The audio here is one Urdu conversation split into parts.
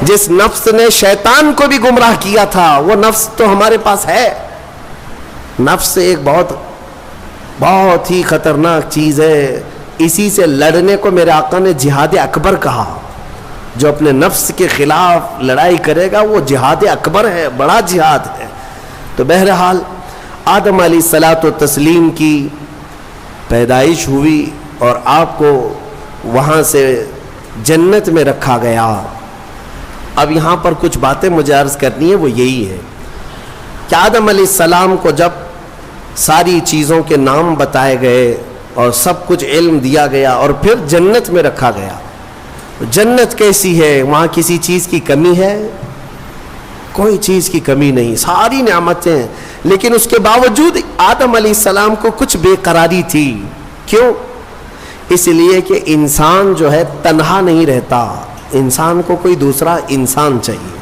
جس نفس نے شیطان کو بھی گمراہ کیا تھا وہ نفس تو ہمارے پاس ہے. نفس ایک بہت ہی خطرناک چیز ہے. اسی سے لڑنے کو میرے آقا نے جہاد اکبر کہا. جو اپنے نفس کے خلاف لڑائی کرے گا وہ جہاد اکبر ہے, بڑا جہاد ہے. تو بہرحال آدم علیہ الصلاۃ والتسلیم کی پیدائش ہوئی اور آپ کو وہاں سے جنت میں رکھا گیا. اب یہاں پر کچھ باتیں مجھے عرض کرنی ہے, وہ یہی ہے کہ آدم علیہ السلام کو جب ساری چیزوں کے نام بتائے گئے اور سب کچھ علم دیا گیا اور پھر جنت میں رکھا گیا. جنت کیسی ہے؟ وہاں کسی چیز کی کمی ہے؟ کوئی چیز کی کمی نہیں, ساری نعمتیں ہیں. لیکن اس کے باوجود آدم علیہ السلام کو کچھ بے قراری تھی. کیوں؟ اس لیے کہ انسان جو ہے تنہا نہیں رہتا, انسان کو کوئی دوسرا انسان چاہیے.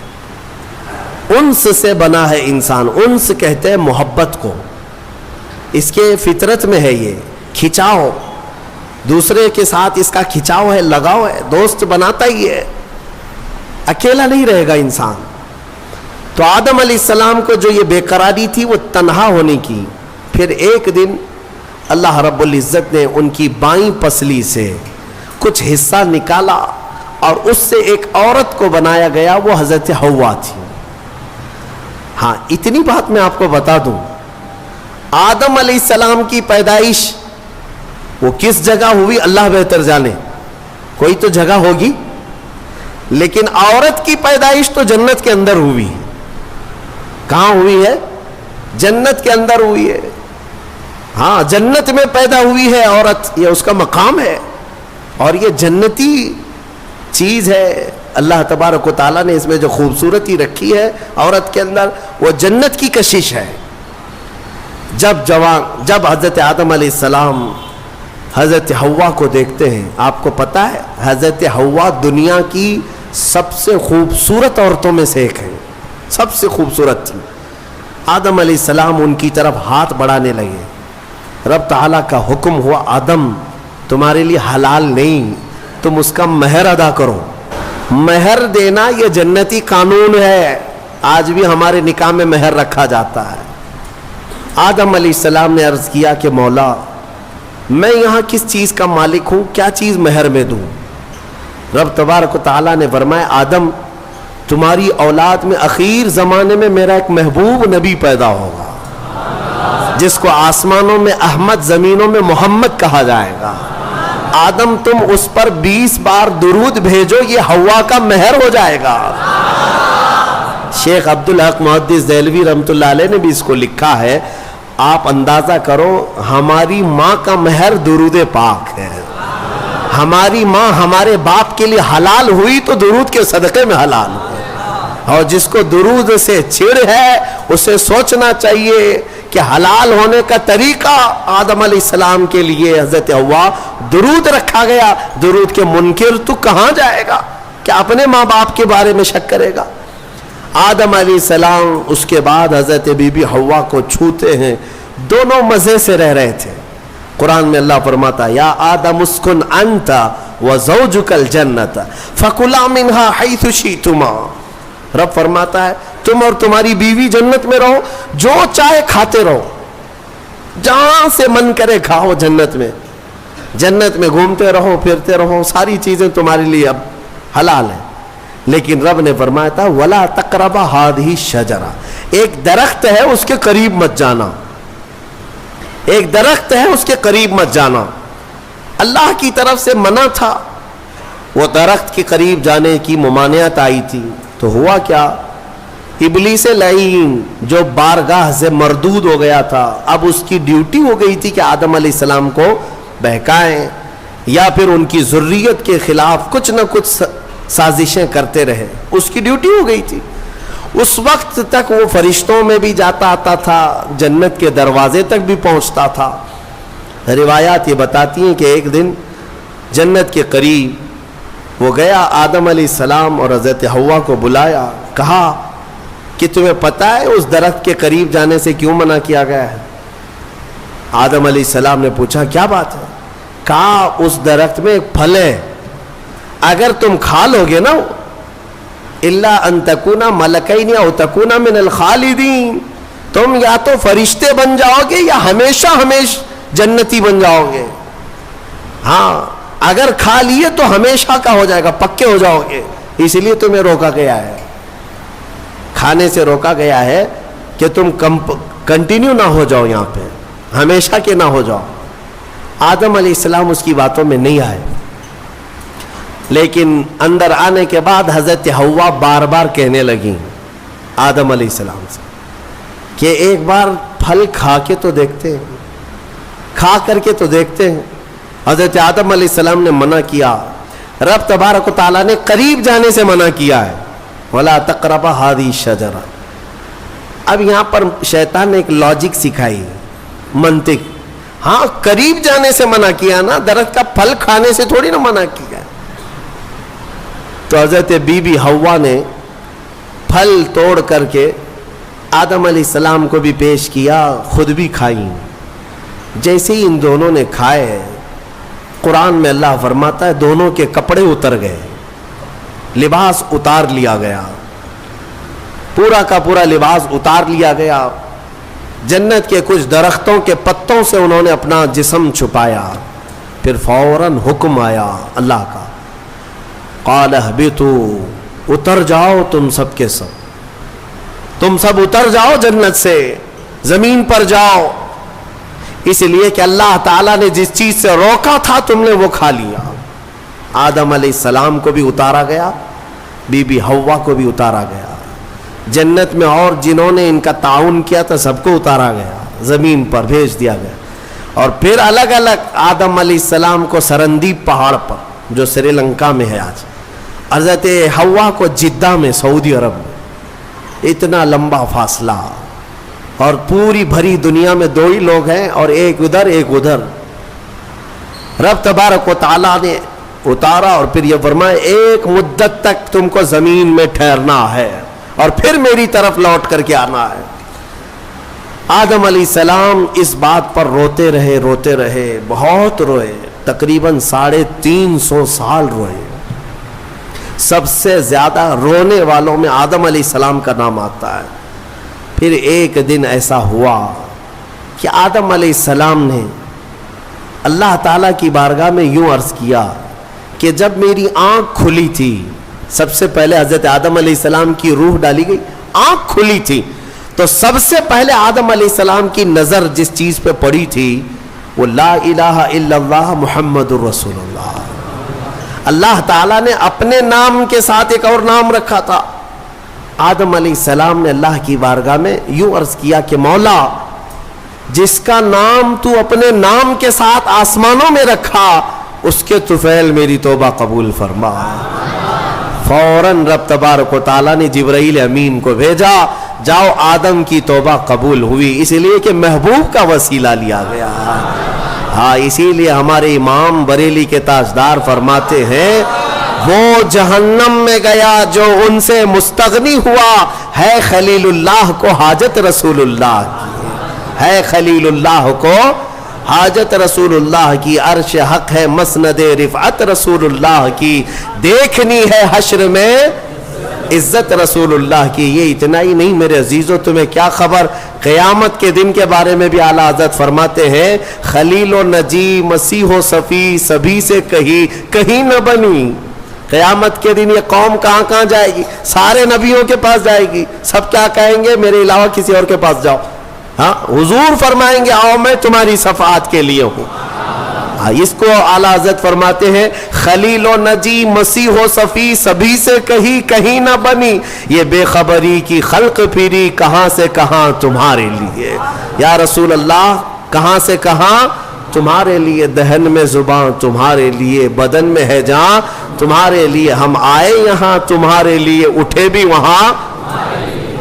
انس سے بنا ہے انسان, انس کہتے ہیں محبت کو. اس کے فطرت میں ہے یہ کھچاؤ, دوسرے کے ساتھ اس کا کھچاؤ ہے, لگاؤ ہے, دوست بناتا ہی ہے, اکیلا نہیں رہے گا انسان. تو آدم علیہ السلام کو جو یہ بے قراری تھی وہ تنہا ہونے کی. پھر ایک دن اللہ رب العزت نے ان کی بائیں پسلی سے کچھ حصہ نکالا اور اس سے ایک عورت کو بنایا گیا, وہ حضرت حوا تھی. ہاں اتنی بات میں آپ کو بتا دوں, آدم علیہ السلام کی پیدائش وہ کس جگہ ہوئی اللہ بہتر جانے, کوئی تو جگہ ہوگی, لیکن عورت کی پیدائش تو جنت کے اندر ہوئی. کہاں ہوئی ہے؟ جنت کے اندر ہوئی ہے. ہاں جنت میں پیدا ہوئی ہے عورت, یہ اس کا مقام ہے اور یہ جنتی چیز ہے. اللہ تبارک و تعالیٰ نے اس میں جو خوبصورتی رکھی ہے عورت کے اندر وہ جنت کی کشش ہے. جب حضرت آدم علیہ السلام حضرت حوا کو دیکھتے ہیں, آپ کو پتا ہے حضرت حوا دنیا کی سب سے خوبصورت عورتوں میں سے ایک ہے, سب سے خوبصورت تھی. آدم علیہ السلام ان کی طرف ہاتھ بڑھانے لگے. رب تعالیٰ کا حکم ہوا, آدم تمہارے لیے حلال نہیں, تم اس کا مہر ادا کرو. مہر دینا یہ جنتی قانون ہے, آج بھی ہمارے نکاح میں مہر رکھا جاتا ہے. آدم علیہ السلام نے عرض کیا کہ مولا میں یہاں کس چیز کا مالک ہوں, کیا چیز مہر میں دوں؟ رب تبارک و تعالیٰ نے فرمایا آدم تمہاری اولاد میں اخیر زمانے میں میرا ایک محبوب نبی پیدا ہوگا جس کو آسمانوں میں احمد, زمینوں میں محمد کہا جائے گا. آدم تم اس پر 20 بار درود بھیجو, یہ حوا کا مہر ہو جائے گا. شیخ عبدالحق محدث دہلوی رحمۃ اللہ علیہ نے بھی اس کو لکھا ہے, آپ اندازہ کرو ہماری ماں کا مہر درود پاک ہے. ہماری ماں ہمارے باپ کے لیے حلال ہوئی تو درود کے صدقے میں حلال ہوئی. اور جس کو درود سے چڑ ہے اسے سوچنا چاہیے کہ حلال ہونے کا طریقہ آدم علیہ السلام کے لیے حضرت حوا درود رکھا گیا. درود کے منکر تو کہاں جائے گا کہ اپنے ماں باپ کے بارے میں شک کرے گا. آدم علیہ السلام اس کے بعد حضرت بی بی حوا کو چھوتے ہیں, دونوں مزے سے رہ رہے تھے. قرآن میں اللہ فرماتا یا آدم اسکن انت وزوجک الجنت فکلا منہا حیث شئتما. رب فرماتا ہے تم اور تمہاری بیوی جنت میں رہو, جو چاہے کھاتے رہو, جہاں سے من کرے کھاؤ. جنت میں گھومتے رہو, پھرتے رہو, ساری چیزیں تمہارے لیے اب حلال ہیں. لیکن رب نے فرمایا تھا ولا تقربا ہذہ الشجرہ, ایک درخت ہے اس کے قریب مت جانا, ایک درخت ہے اس کے قریب مت جانا. اللہ کی طرف سے منع تھا, وہ درخت کے قریب جانے کی ممانعت آئی تھی. تو ہوا کیا, ابلیس لعین جو بارگاہ سے مردود ہو گیا تھا, اب اس کی ڈیوٹی ہو گئی تھی کہ آدم علیہ السلام کو بہکائیں یا پھر ان کی ذریت کے خلاف کچھ نہ کچھ سازشیں کرتے رہے. اس کی ڈیوٹی ہو گئی تھی. اس وقت تک وہ فرشتوں میں بھی جاتا آتا تھا, جنت کے دروازے تک بھی پہنچتا تھا. روایات یہ بتاتی ہیں کہ ایک دن جنت کے قریب وہ گیا, آدم علیہ السلام اور حضرت حوا کو بلایا, کہا کہ تمہیں پتہ ہے اس درخت کے قریب جانے سے کیوں منع کیا گیا ہے؟ آدم علیہ السلام نے پوچھا کیا بات ہے؟ کہا اس درخت میں ایک پھل ہے, اگر تم کھا لو گے نا الا ان تکونا ملکین او تکونا من الخالدین، تم یا تو فرشتے بن جاؤ گے یا ہمیشہ جنتی بن جاؤ گے. ہاں اگر کھا لیے تو ہمیشہ کا ہو جائے گا، پکے ہو جاؤ گے. اس لیے تمہیں روکا گیا ہے، کھانے سے روکا گیا ہے کہ تم کنٹینیو نہ ہو جاؤ، یہاں پہ ہمیشہ کے نہ ہو جاؤ. آدم علیہ السلام اس کی باتوں میں نہیں آئے، لیکن اندر آنے کے بعد حضرت حوا بار بار کہنے لگیں آدم علیہ السلام سے کہ ایک بار پھل کھا کے تو دیکھتے ہیں، کھا کر کے تو دیکھتے ہیں. حضرت آدم علیہ السلام نے منع کیا. رب تبارک و تعالیٰ نے قریب جانے سے منع کیا ہے، وَلَا تَقْرَبَ هَذِهِ الشَّجَرَةَ. اب یہاں پر شیطان نے ایک لاجک سکھائی، منطق. ہاں قریب جانے سے منع کیا نا، درخت کا پھل کھانے سے تھوڑی نا منع کیا. تو حضرت بی بی حوا نے پھل توڑ کر کے آدم علیہ السلام کو بھی پیش کیا، خود بھی کھائیں. جیسے ہی ان دونوں نے کھائے، قرآن میں اللہ فرماتا ہے دونوں کے کپڑے اتر گئے، لباس اتار لیا گیا، پورا کا پورا لباس اتار لیا گیا. جنت کے کچھ درختوں کے پتوں سے انہوں نے اپنا جسم چھپایا. پھر فوراً حکم آیا اللہ کا، قال اہبطوا، اتر جاؤ تم سب کے سب، تم سب اتر جاؤ جنت سے، زمین پر جاؤ. اس لیے کہ اللہ تعالیٰ نے جس چیز سے روکا تھا تم نے وہ کھا لیا. آدم علیہ السلام کو بھی اتارا گیا، بی بی حوا کو بھی اتارا گیا. جنت میں اور جنہوں نے ان کا تعاون کیا تھا سب کو اتارا گیا، زمین پر بھیج دیا گیا. اور پھر الگ الگ آدم علیہ السلام کو سرندیپ پہاڑ پر جو سری لنکا میں ہے آج، حضرت حوا کو جدہ میں سعودی عرب میں. اتنا لمبا فاصلہ، اور پوری بھری دنیا میں دو ہی لوگ ہیں، اور ایک ادھر ایک ادھر. رب تبارک و تعالیٰ نے اتارا اور پھر یہ فرمایا ایک مدت تک تم کو زمین میں ٹھہرنا ہے اور پھر میری طرف لوٹ کر کے آنا ہے. آدم علیہ السلام اس بات پر روتے رہے، بہت روئے، تقریباً 350 سال روئے. سب سے زیادہ رونے والوں میں آدم علیہ السلام کا نام آتا ہے. پھر ایک دن ایسا ہوا کہ آدم علیہ السلام نے اللہ تعالیٰ کی بارگاہ میں یوں عرض کیا کہ جب میری آنکھ کھلی تھی، سب سے پہلے حضرت آدم علیہ السلام کی روح ڈالی گئی، آنکھ کھلی تھی، تو سب سے پہلے آدم علیہ السلام کی نظر جس چیز پہ پڑی تھی وہ لا الہ الا اللہ محمد الرسول اللہ. اللہ تعالیٰ نے اپنے نام کے ساتھ ایک اور نام رکھا تھا. آدم علیہ السلام نے اللہ کی بارگاہ میں یوں عرض کیا کہ مولا، جس کا نام تو اپنے نام کے ساتھ آسمانوں میں رکھا، اس کے طفیل میری توبہ قبول فرما. فوراً رب تبارک و تعالیٰ نے جبرائیل امین کو بھیجا، جاؤ آدم کی توبہ قبول ہوئی، اس لیے کہ محبوب کا وسیلہ لیا گیا. ہاں اسی لیے ہمارے امام بریلی کے تاجدار فرماتے ہیں وہ جہنم میں گیا جو ان سے مستغنی ہوا، ہے خلیل اللہ کو حاجت رسول اللہ کی، ہے خلیل اللہ کو حاجت رسول اللہ کی، عرش حق ہے مسند رفعت رسول اللہ کی، دیکھنی ہے حشر میں عزت رسول اللہ کی. یہ اتنا ہی نہیں میرے عزیزو، تمہیں کیا خبر، قیامت کے دن کے بارے میں بھی اعلیٰ حضرت فرماتے ہیں خلیل و نجی مسیح و صفی سبھی سے کہیں نہ بنی. قیامت کے دن یہ قوم کہاں کہاں جائے گی؟ سارے نبیوں کے پاس جائے گی. سب کیا کہیں گے؟ میرے علاوہ کسی اور کے پاس جاؤ. ہاں حضور فرمائیں گے آؤ میں تمہاری شفاعت کے لیے ہوں. اس کو اعلیٰ حضرت فرماتے ہیں خلیل و نجی مسیح و صفی سبھی سے کہیں نہ بنی، یہ بے خبری کی خلق پھری کہاں سے کہاں تمہارے لیے. یا رسول اللہ کہاں سے کہاں تمہارے لیے، دہن میں زبان تمہارے لیے، بدن میں ہے جان تمہارے لیے، ہم آئے یہاں تمہارے لیے، اٹھے بھی وہاں.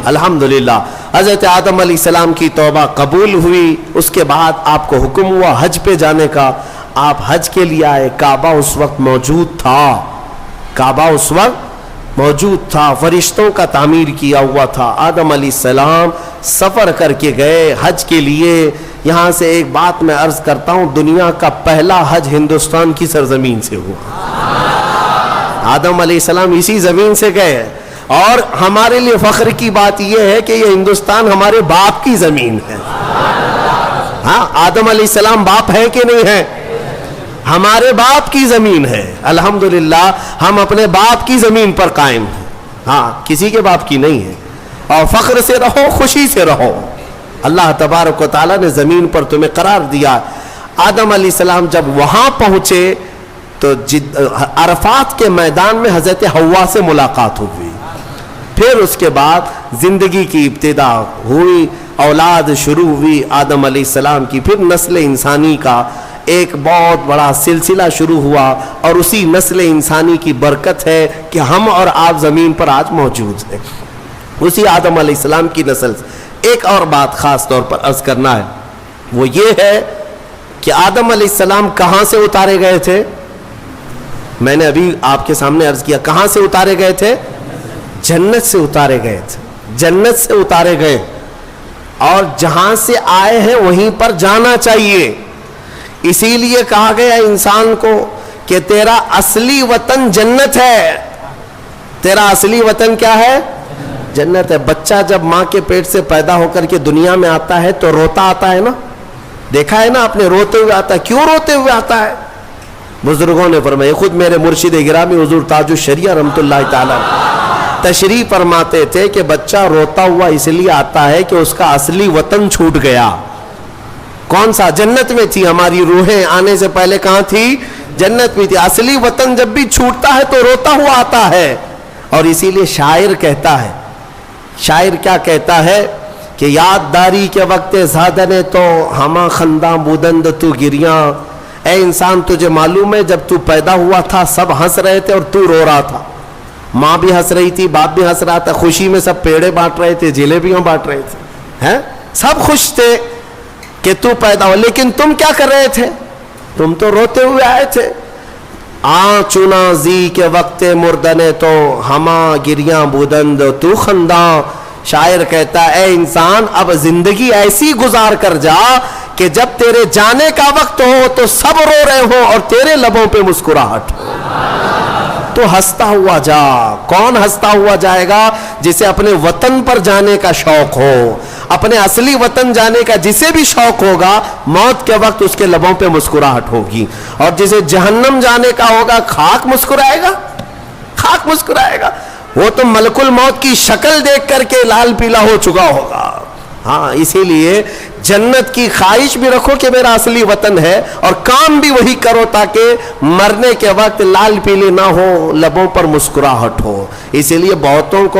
الحمدللہ حضرت آدم علیہ السلام کی توبہ قبول ہوئی. اس کے بعد آپ کو حکم ہوا حج پہ جانے کا. آپ حج کے لیے آئے. کعبہ اس وقت موجود تھا، فرشتوں کا تعمیر کیا ہوا تھا. آدم علیہ السلام سفر کر کے گئے حج کے لیے. یہاں سے ایک بات میں عرض کرتا ہوں، دنیا کا پہلا حج ہندوستان کی سرزمین سے ہوا. آدم علیہ السلام اسی زمین سے گئے. اور ہمارے لیے فخر کی بات یہ ہے کہ یہ ہندوستان ہمارے باپ کی زمین ہے. ہاں آدم علیہ السلام باپ ہے کہ نہیں ہے؟ ہمارے باپ کی زمین ہے. الحمدللہ ہم اپنے باپ کی زمین پر قائم ہیں. ہاں کسی کے باپ کی نہیں ہے. اور فخر سے رہو, خوشی سے رہو. اللہ تبارک و تعالیٰ نے زمین پر تمہیں قرار دیا. آدم علیہ السلام جب وہاں پہنچے تو عرفات کے میدان میں حضرت حوا سے ملاقات ہوئی. پھر اس کے بعد زندگی کی ابتدا ہوئی, اولاد شروع ہوئی آدم علیہ السلام کی. پھر نسل انسانی کا ایک بہت بڑا سلسلہ شروع ہوا, اور اسی نسل انسانی کی برکت ہے کہ ہم اور آپ زمین پر آج موجود ہیں, اسی آدم علیہ السلام کی نسل سے. ایک اور بات خاص طور پر عرض کرنا ہے, وہ یہ ہے کہ آدم علیہ السلام کہاں سے اتارے گئے تھے؟ میں نے ابھی آپ کے سامنے عرض کیا, کہاں سے اتارے گئے تھے؟ جنت سے اتارے گئے تھے. جنت سے اتارے گئے, اور جہاں سے آئے ہیں وہیں پر جانا چاہیے. اسی لیے کہا گیا انسان کو کہ تیرا اصلی وطن جنت ہے. تیرا اصلی وطن کیا ہے؟ جنت ہے. بچہ جب ماں کے پیٹ سے پیدا ہو کر کے دنیا میں آتا ہے تو روتا آتا ہے نا, دیکھا ہے نا آپ نے, روتے ہوئے آتا ہے. کیوں روتے ہوئے آتا ہے؟ بزرگوں نے فرمایا, خود میرے مرشد گرامی حضور تاج الشریعہ رحمت اللہ تعالی تشریح فرماتے تھے کہ بچہ روتا ہوا اس لیے آتا ہے کہ اس کا اصلی وطن چھوٹ گیا. کون سا؟ جنت میں تھی. ہماری روحیں آنے سے پہلے کہاں تھی؟ جنت میں تھی. اصلی وطن جب بھی چھوٹتا ہے تو روتا ہوا آتا ہے. اور اسی لیے شاعر کہتا ہے, شاعر کیا کہتا ہے کہ یاد داری کے وقت زادنے تو ہما خنداں بودند تو گریاں. اے انسان تجھے معلوم ہے جب تو پیدا ہوا تھا سب ہنس رہے تھے اور تو رو رہا تھا. ماں بھی ہنس رہی تھی, باپ بھی ہنس رہا تھا, خوشی میں سب پیڑے بانٹ رہے تھے, جلیبیاں بانٹ رہے تھے, ہیں سب خوش تھے کہ تو پیدا ہو. لیکن تم کیا کر رہے تھے؟ تم تو روتے ہوئے آئے تھے. چنا زی کے وقت مردنے تو ہما گریاں بودند تو خنداں. شاعر کہتا ہے اے انسان اب زندگی ایسی گزار کر جا کہ جب تیرے جانے کا وقت ہو تو سب رو رہے ہو اور تیرے لبوں پہ مسکراہٹ ہو. تو ہنستا ہوا جا. کون ہنستا ہوا جائے گا؟ جسے اپنے وطن پر جانے کا شوق ہو, اپنے اصلی وطن جانے کا جسے بھی شوق ہوگا, موت کے وقت اس کے لبوں پہ مسکراہٹ ہوگی. اور جسے جہنم جانے کا ہوگا, خاک مسکرائے گا, خاک مسکرائے گا. وہ تو ملک الموت کی شکل دیکھ کر کے لال پیلا ہو چکا ہوگا. ہاں اسی لیے جنت کی خواہش بھی رکھو کہ میرا اصلی وطن ہے, اور کام بھی وہی کرو تاکہ مرنے کے وقت لال پیلی نہ ہو, لبوں پر مسکراہٹ ہو. اسی لیے بہتوں کو